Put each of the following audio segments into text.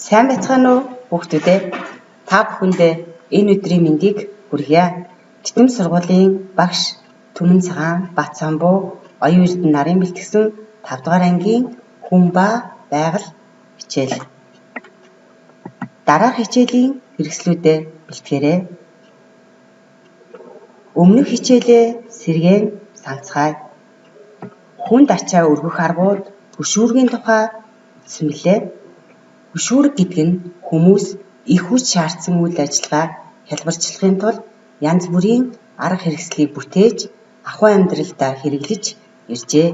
Сайн байцгаана уу хүүхдүүдээ? Та бүхэндээ энэ өдрийн мэндийг хүргье. Титэм сургуулийн багш Түмэн Цагаан Баатсамбуу оюун эрдэнэ нарын бэлтгэсэн 5 дугаар ангийн хүн ба байгаль хичээл. Дараах хичээлийн хэрэгслүүдэд бэлтгэрэй. Өмнөх хичээлээ сэргээн санацгаая. Хүнд ачаа өргөх аргууд хөшүүргийн тухай үзсэнлээ. Хөшүүрэг гэдэг нь хүмүүс их хүч шаардсан үйл ажиллагааг хялбарчлахын тулд янз бүрийн арга хэрэгслийг бүтээж ахуй амьдралдаа хэрэглэж иржээ.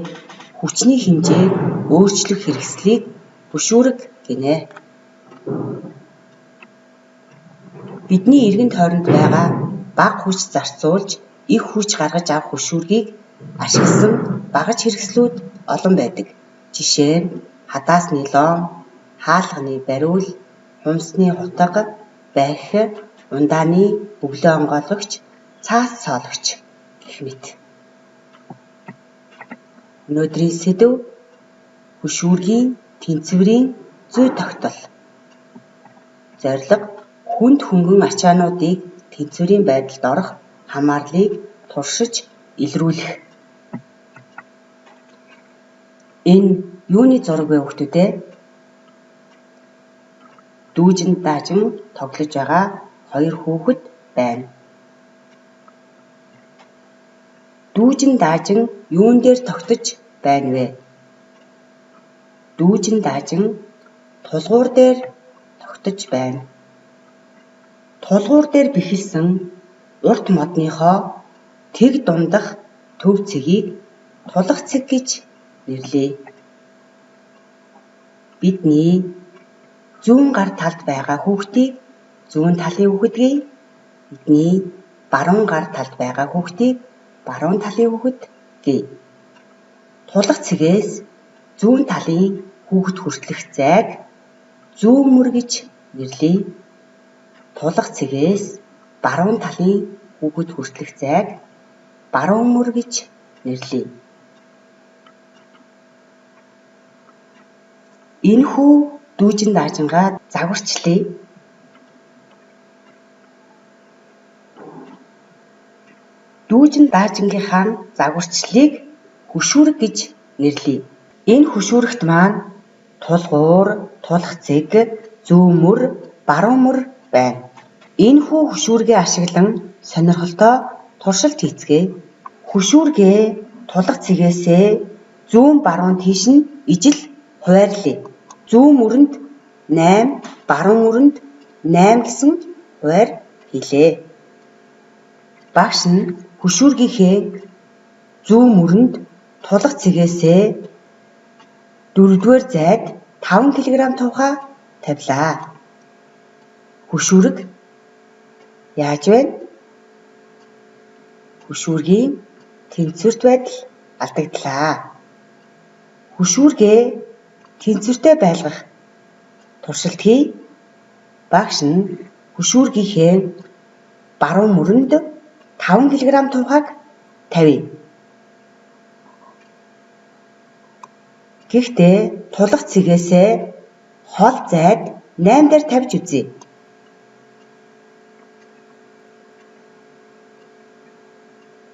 Хүчний хэмжээг өөрчлөх хэрэгслийг хөшүүрэг гэнэ. Бидний эргэн тойронд байгаа бага хүч зарцуулж их хүч гаргаж авах хөшүүргийг ашигласан багаж хэрэгслүүд олон байдаг. Жишээ нь хадаас нилон, хаалганы бариул, хумсны хутга, барих, ундааны өглөө онгойлгогч, цаас цоологч гэх мэт. Өнөөдрийн сэдэв хөшүүргийн тэнцвэрийн зүй тогтол. Зорилго хүнд хөнгөн ачаануудыг тэнцвэрийн байдалд орох хамаарлыг туршиж илрүүлэх. Энэ юуны зураг вэ хүүхдүүдээ? Дүүжин даажин тоглож байгаа 2 хүүхэд байна. Дүүжин даажин юун дээр тогтож байна вэ? Дүүжин даажин тулгуур дээр тогтож байна. Тулгуур дээр бэхэлсэн урт модныхоо тэг дундах төв цэгийг тулах цэг гэж нэрлэе. Бидний зүүн гар талд байгаа хүүхдийг зүүн талын хүүхэд гэе. Бидний баруун гар талд байгаа хүүхдийг баруун талын хүүхэд гэе. Тулах цэгээс зүүн талын хүүхэд хүртэлх зайг зүүн мөр гэж нэрлэе. Тулах цэгээс баруун талын хүүхэд хүртэлх зайг баруун мөр гэж нэрлэе. Энэхүү дүүжин даажингаа загварчлая. Дүүжин даажингийнхаа загварчлалыг хөшүүрэг гэж нэрлэе. Энэ хөшүүрэгт маань тулгуур, тулах цэг, зүүн мөр, баруун мөр байна. Энэхүү хөшүүргээ ашиглан сонирхолтой туршилт хийцгээе. Хөшүүргээ тулах цэгээсээ зүүн баруун тийш нь ижил хуваарлая. Зүүн мөрөнд 8, баруун мөрөнд 8 гэсэн хуваар хийлээ. Багш нь хөшүүргийнхээ зүүн мөрөнд тулах цэгээсээ 4-р зайд 5 кг тухай тавилаа. Хөшүүрэг яаж байна? Хөшүүргийн тэнцвэрт байдал алдагдлаа. Хөшүүргээ тэнцвэртэй байлгах туршилт хий. Багш нь хөшүүргийнхээ баруун мөрөнд 5 кг тухайг тавья. Гэхдээ тулах цэгээсээ хол зайд 8 дээр тавьж үзье.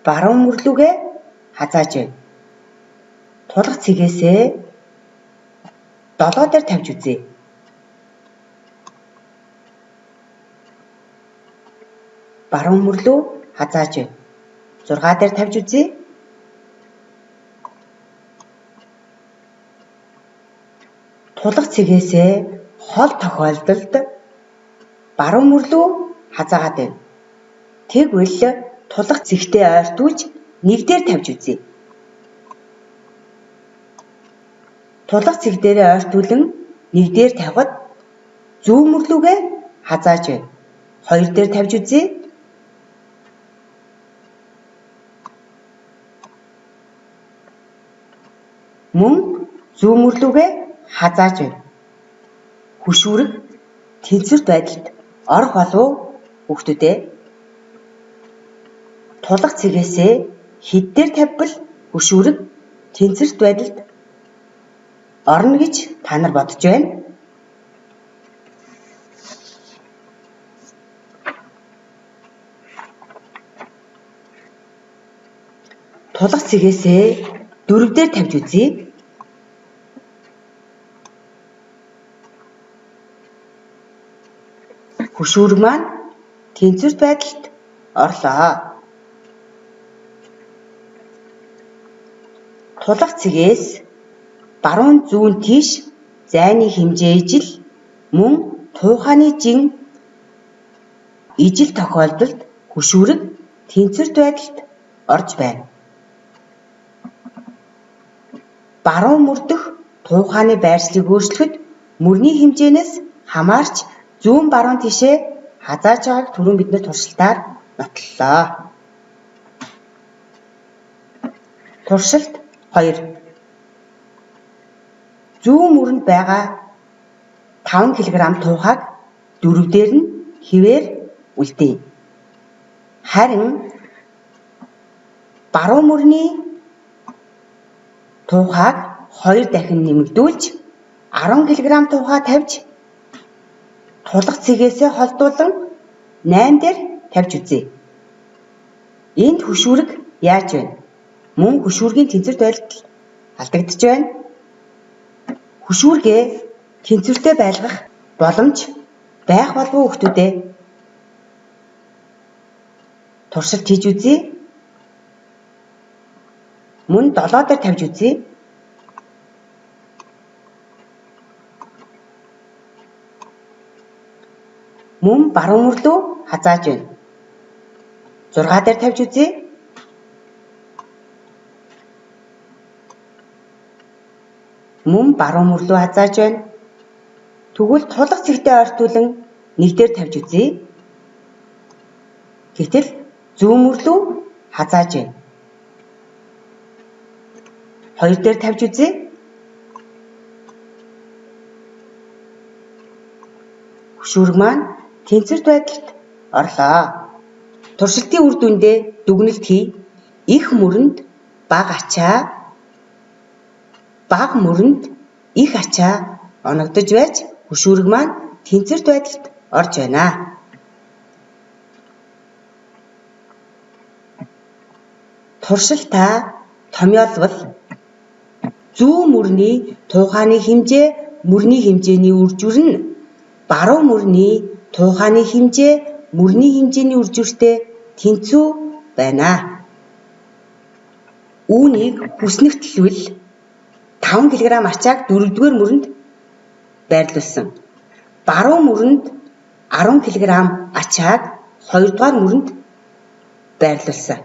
Баруун мөрлүүгээ хазааж байна. Тулах цэгээсээ 7 дээр тавьж үзье. Баруун мөрлөө хазааж байна. 6 дээр тавьж үзье. Тулах цэгээсээ хол тохиолдолд баруун мөрлөө хазаагаад байна. Тэгвэл тулах цэгтээ ойртуулж 1 дээр тавьж үзье. Тулах цэг дээрээ ойртуулан 1 дээр тавихад зүүн мөрлүүгээ хазааж байна. 2 дээр тавьж үзье. Мөн зүүн мөрлүүгээ хазааж байна. Хөшүүрэг тэнцвэрт байдалд орох болов хүүхдүүдээ? Тулах цэгээсээ хэд дээр тавьбал хөшүүрэг тэнцвэрт байдалд орно гэж та нар бодож байна? Тулах цэгээсээ 4 дээр тавьж үзье. Хөшүүрэг маань тэнцвэрт байдалд орлоо. Тулах цэгээс баруун зүүн тийш зайны хэмжээ ижил мөн туухааны жин ижил тохиолдолд хөшүүрэг тэнцвэрт байдалд орж байна. Баруун мөрдөх туухааны байршлыг өөрчлөхөд мөрний хэмжээнээс хамаарч зүүн баруун тишээ хазааж байгааг түрүүн бид туршилтаар нотлолоо. Туршилт 2. Зүүн мөрөнд байгаа 5 кг туухайг 4 дээр нь хэвээр үлдээе. Харин баруун мөрний туухайг 2 дахин нэмэгдүүлж 10 кг туухай тавьж тулах цэгээсээ холдуулан 8 дээр тавьж үзье. Энд хөшүүрэг яаж байна? Мөн хөшүүргийн тэнцвэрт байдал алдагдж байна. Хөшүүргээ тэнцвэртэй байлгах боломж байх болов уу хүүхдүүдээ? Туршилт хийж үзье. Мөн 7 дээр тавьж үзье. Мөн баруун мөр рүү хазааж байна. 6 дээр тавьж үзье. Мөн баруун мөр рүү хазааж байна. Тэгвэл тулах цэгтэй ойртуулан 1 дээр тавьж үзье. Гэтэл зүүн мөр рүү хазааж байна. 2 дээр тавьж үзье. Хөшүүрэг маань тэнцвэрт байдалд орлоо. Туршилтын үр дүндээ дүгнэлт хий. Их мөрөнд бага ачаа, бага мөрөнд их ачаа оногдож байж хөшүүрэг маань тэнцвэрт байдалд орж байна. Туршилтаа томьёолвол зүүн мөрний туухааны хэмжээ мөрний хэмжээний үржүүр нь баруун мөрний туухааны хэмжээ мөрний хэмжээний үржүүртэй тэнцүү байна. Үүнийг хүснэгтлвэл 5 кг ачааг 4-р мөрөнд байрлуулсан. Баруун мөрөнд 10 кг ачааг 2-р мөрөнд байрлуулсан.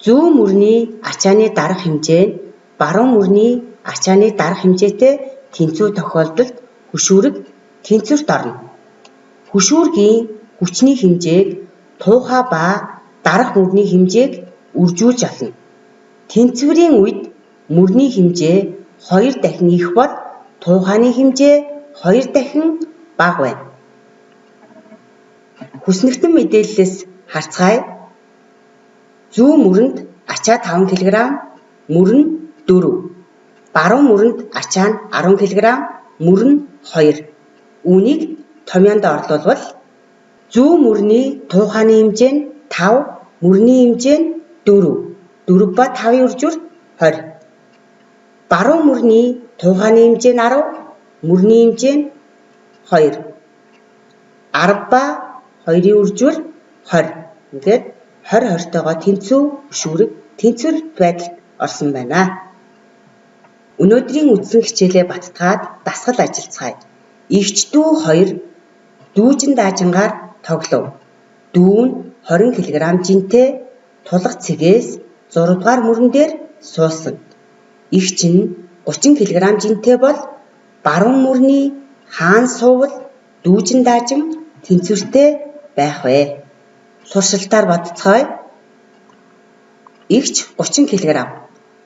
Зүүн мөрний ачааны дарга хэмжээ нь баруун мөрний ачааны дарга хэмжээтэй тэнцүү тохиолдолд хөшүүрэг тэнцвэрт орно. Хөшүүргийн хүчний хэмжээг туухай ба дарга мөрний хэмжээг үржүүлж олно. Тэнцвэрийн үед мөрний хэмжээ 2 дахин их бол туухайны хэмжээ 2 дахин бага байна. Хүснэгтэн мэдээллээс харцгаая. Зүүн мөрөнд ачаа 5 кг, мөр нь 4. Баруун мөрөнд ачаа нь 10 кг, мөр нь 2. Үүнийг томьёонд орлуулбал зүүн мөрний туухайны хэмжээ нь 5, мөрний хэмжээ нь 4. 4 ба 5-ын үржүүр 20. Баруун мөрний туухайны хэмжээ нь 10, мөрний хэмжээ нь 2. 10 ба 2-ын үржүүр 20. Ингээд 20-20-тойгоо тэнцүү хөшүүрэг тэнцвэрт байдалд орсон байна. Өнөөдрийн үндсэн хичээлээ баттгаад дасгал ажиллацгаая. Игч дүү 2 дүүжин даажингаар тоглов. Дүү нь 20 кг жинтэй тулах цэгээс 6 дугаар мөрөн дээр суусан. Игч нь 30 кг жинтэй бол баруун мөрний хаан суувал дүүжин даажин тэнцвэртэй байх вэ? Туршилтаар бодцгоё. Игч 30 кг.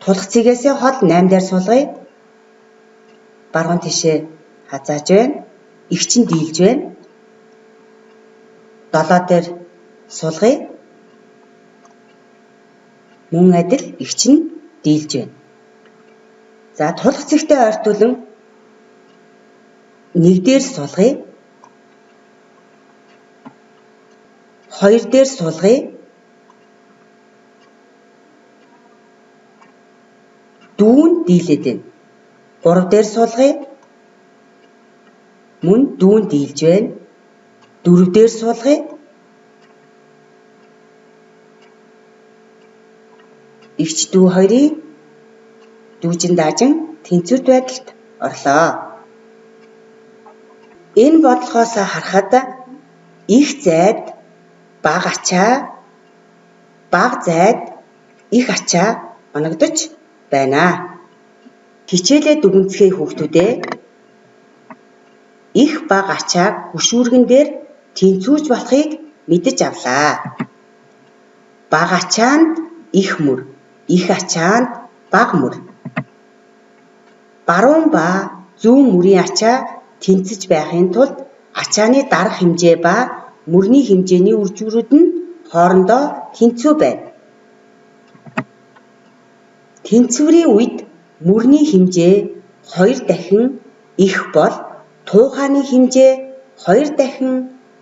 Тулах цэгээсээ хол 8 дээр суулгая. Баруун тишээ хазааж байна. Игч нь дийлж байна. 7 дээр суулгая. Мөн адил игч нь дийлж байна. За тулах цэгтэй ойртуулан 1 дээр суулгая. 2 дээр суулгая. дийлээд байна. 3 дээр суулгая. Мөн дүүн дийлж байна. 4 дээр суулгая. Эгч дүү хоёрын дүүжин даажин тэнцвэрт байдалд орлоо. Энэ бодлогоос харахад их зайд бага ачаа, бага зайд их ачаа оногдож байна. Хичээлээ дүгнэлтээ хүүхдүүдээ их бага ачааг хөшүүргэн дээр тэнцвүүж болохыг мэдэж авлаа. Бага ачаанд их мөр, их ачаанд бага мөр. Баруун ба зүүн мөрийн ачаа тэнцэж байхын тулд ачааны дарга хэмжээ ба мөрний хэмжээний үржүүрүүд нь хоорондоо тэнцүү байна. Тэнцвэрийн үед мөрний хэмжээ 2 дахин их бол туухааны хэмжээ 2 дахин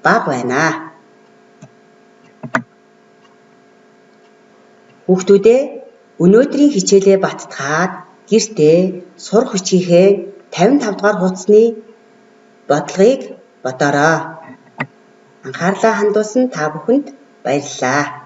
бага байна. Хүүхдүүдээ өнөөдрийн хичээлээ баттгаад гэртээ сурах хүчийнхээ 55 дугаар хуудасны бодлогыг бодоорой. Анхаарлаа хандуулсан та бүхэнд баярлалаа.